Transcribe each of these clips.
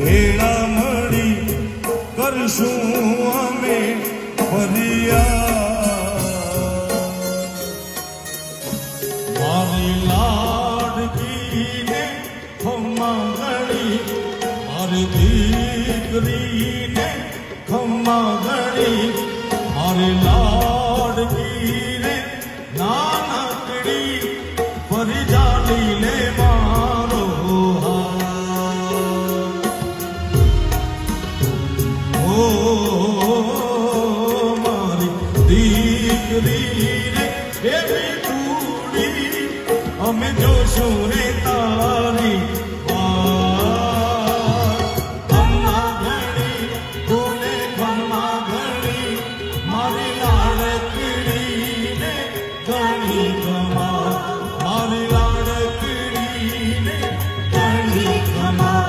ભેળા મળી કરશું અમે ફરિયાદ મારી લાડકીને ખમ્મા ગણી મારી દીકરીને ખમ્મા ગણી મારી લાડકીને નાનકડી ફરી જાલી લે મારો મારી દીકરી રે એવી કુડી અમે જોશું રે તારી ખમ્મા ઘણી બોલે ખમ્મા ઘણી મારી લાડકડી ને ઘણી ખમા મારી લાડકડી ને ઘણી ખમા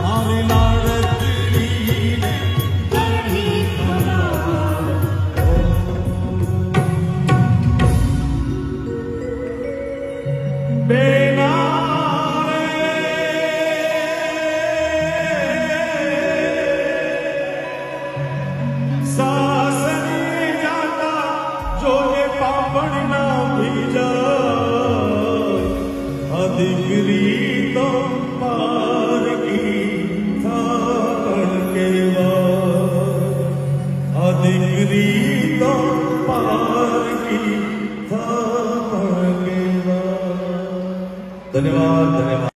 મારી લાડકડી ને દીકરી તો પારકી થાપણ કેવા દીકરી તો પારકી થાપણ કેવા ધન્યવાદ ધન્યવાદ